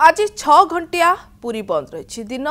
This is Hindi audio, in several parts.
आज 6 घंटिया पूरी बंद रही दिन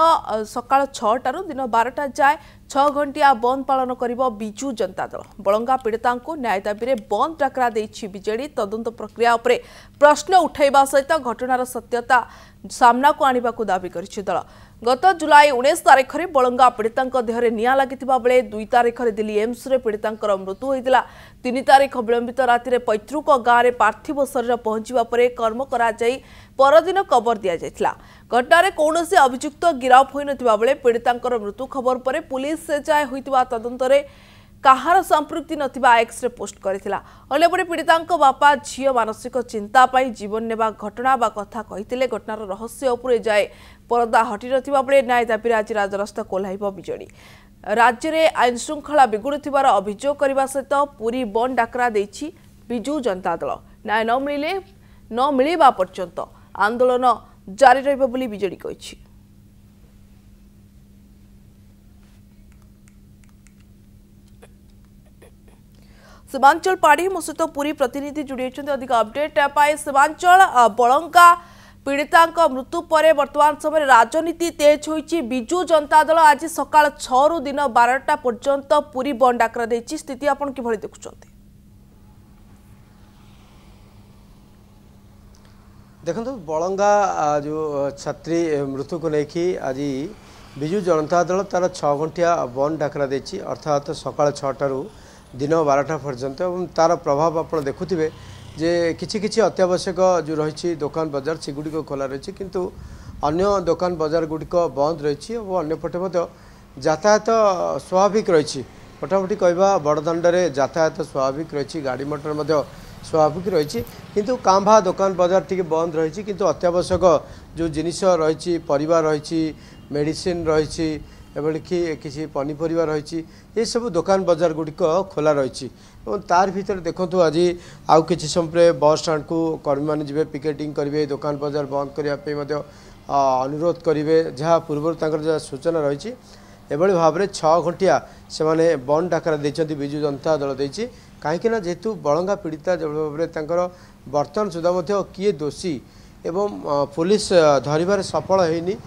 सकाल 6टारू दिन 12टा जाए 6 घंटिया बंद पालन करिबो बिजू जनता दल। बलंगा पीड़िता न्याय दाबी बंद डाकरा देछि बीजेडी। तदंत प्रक्रिया उपरे प्रश्न उठाइबा सहित घटनार सत्यता सामना को आनिबा को दाबी करिछि दल। गत जुलाई 19 तारिख में बलंगा पीड़िता देहरे निया लागिथिबा बेले 2 तारिख में दिल्ली एम्स रे पीड़िता मृत्यु होइतिला। 3 तारिख विलंबित राति पैतृक गाँव में पार्थिव शरीर पहुंचवा पर कर्म करा जाई परदिन कबर दिया जायतिला। घटना कौन से अभियुक्त गिरफ होई नथिबा बेले पीड़िता मृत्यु खबर पर पुलिस से जाय होइतिबा तदंतरे कहार संपृक्ति नथिबा एक्स रे पोस्ट करथिला। अन्यपटे पीड़िता बापा झियो मानसिक चिंता पाई जीवन नेबा घटना बा कथा कहितिले। घटनार रहस्य उपरे जाए परदा हटि नथिबा बेले न्याय दाबी आज राजरास्ता कोल्हाइबो बीजेडी। राज्य में आईन श्रृंखला बिगुड़ुथिबार अभियोग करने सहित पूरी बंद डाकरा देछि बिजू जनता दल। न्याय न मिलिबा पर्यंत आंदोलन जारी रहिबो बोली बीजेडी कहिछि। सीमांचल पाड़ी मो सहित पूरी प्रतिनिधि जोड़ी अधिक अपडेट पाए। सीमांचल बलंगा पीड़िता मृत्यु पर वर्तमान समय राजनीति तेज होइछि। बिजू जनता दल आज सकाळ 6 रु दिन 12टा पर्यंत पूरी बंद डाकरा देछि। स्थिति आपण किभଳି देखुछन्ते? देखो बलंगा जो छात्री मृत्यु को लेकिन आज बिजू जनता दल तार 6 घंटिया बंद डाकरा देछि, अर्थात सकाळ 6टारू दिन 12टा पर्यंत। तार प्रभाव आप देखुवे जे किछि किछि अत्यावश्यक जो रही दुकान बजार सेगुड़ी खोला रही, किंतु अन्य दुकान बजार गुड़िक बंद रही और अन्यपटे यातायात स्वाभाविक रही। मोटामोटी कहवा बड़दाण्डे यातायात स्वाभाविक रही, गाड़ी मोटर स्वाभाविक रही, किंतु कांभा दुकान बजार टी बंद रही। किंतु अत्यावश्यक जो जिनिस रही परिवा रही मेडिसिन रही एभलिकी किसी पनीपरिया रही ये सब दुकान बजार गुड़िक खोला रही। तार भीतर देखो आज आउ किसी समय बस स्टाण्ड को कर्मी मैंने जी पिकेटिंग करेंगे, दुकान बजार बंद करने अनुरोध करेंगे, जहाँ पूर्व जहाँ सूचना रही एभली भाव में 6 घंटिया से माने बंद डाकरा देते बिजू जनता दल देती। कहीं जेहेतु बलंगा पीड़िता जो भाव बर्तमान सुधा किए दोषी एवं पुलिस धरबार सफल होनी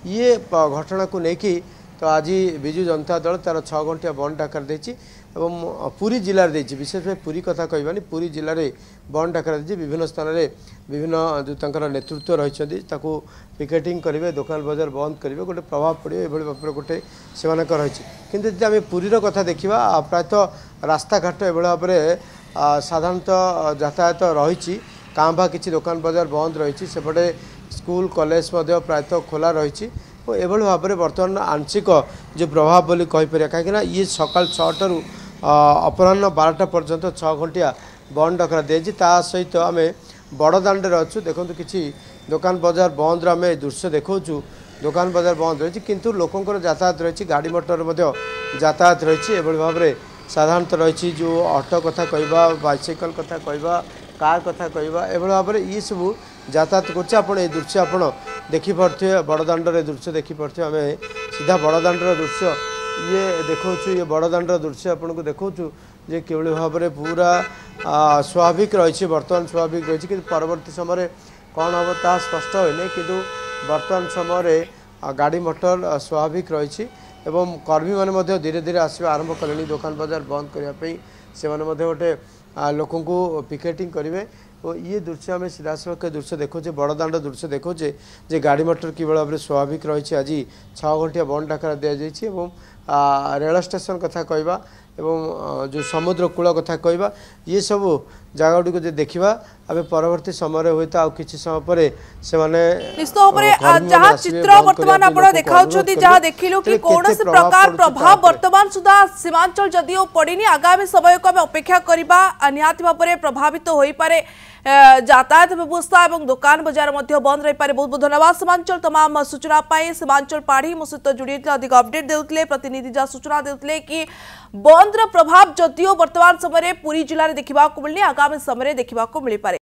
ये घटना को लेकिन तो आज बिजू जनता दल तार 6 घंटिया बंद डाकर देछि एवं पूरी जिले में देछि। विशेष पूरी कथा कहबानी पूरी जिले में बंद डाकर देछि। विभिन्न स्थान में विभिन्न जो तंकर नेतृत्व रही पिकेटिंग करेंगे, दुकान बजार बंद करेंगे, गोटे प्रभाव पड़े एभली भाव गोटे से रही। किंतु यदि आम पुरीर कथा देखा प्रायतः रास्ता घाट एभली भाव में साधारणतः यातायात रही, कांभा किसी दुकान बजार बंद रही, सेपटे स्कूल कॉलेज प्रायतः खोला रही। एभली भाव में बर्तमान आंशिक जो प्रभाव बोली कहीपर कहीं ये सकाल 6टारू अपराह्न 12टा पर्यंत 6 घंटिया बंद डकरा दिए। सहित आम बड़दाण्डे अच्छु देखो किसी दुकान बजार बंद आम दृश्य देखा दुकान बजार बंद रही, किंतु लोकंर यातायात रही, गाड़ी मोटर यातायात रही। एभली भाव में साधारणतः रही जो ऑटो कथा कहवा, बाइसाइकल कथा कहवा, कार कथा कहवा, एभली भाव में ये सब यातायात कर दृश्य आप देखिपे बड़दाण्डर दृश्य देखिपे। आम सीधा बड़दाण्डर दृश्य ये देखा, ये बड़दाण्डर दृश्य आपको देखा जे किभली भाव में पूरा स्वाभाविक रही, बर्तमान स्वाभाविक रही, कि परवर्ती समय कौन हम ता स्पष्ट होने, किंतु बर्तमान समय गाड़ी मोटर स्वाभाविक रही एवं कर्मी मैंने धीरे धीरे आसवा आरंभ कले दुकान बजार बंद करने से गोटे लोक पिकेटिंग करेंगे। और ये दृश्य आम सीधासख दृश्य देखोचे बड़दाण्ड दृश्य देखोचे जे गाड़ी मोटर कि भाव में स्वाभाविक रही। आज 6 घंटिया बंद डाकरा दि जाइए। रेल स्टेशन कथा कहवा एवं जो समुद्र कूल कथा कहवा ये सब जगह गुड़ी जो देखा आम परवर्ती समय हुए तो किसी समय पर जहाँ चित्र वर्तमान आप देखा जहाँ देखिलु कि कौन से प्रकार प्रभाव वर्तमान सुधा सीमांचल जदिओ पड़नी आगामी समय को आम अपेक्षा करवा निहाती भाव में प्रभावित हो पारे यातायात व्यवस्था और दुकान बजार बंद रही पारे। बहुत बहुत धन्यवाद सीमांचल तमाम सूचना पाई। सीमांचल पाढ़ी मो सहित जोड़ी अधिक अपडेट देउतले प्रतिनिधि जहाँ सूचना देउतले कि बंद प्रभाव जदिओ वर्तमान समय पूरी जिले में देखा मिलनी आगामी समय देखा मिल पारे।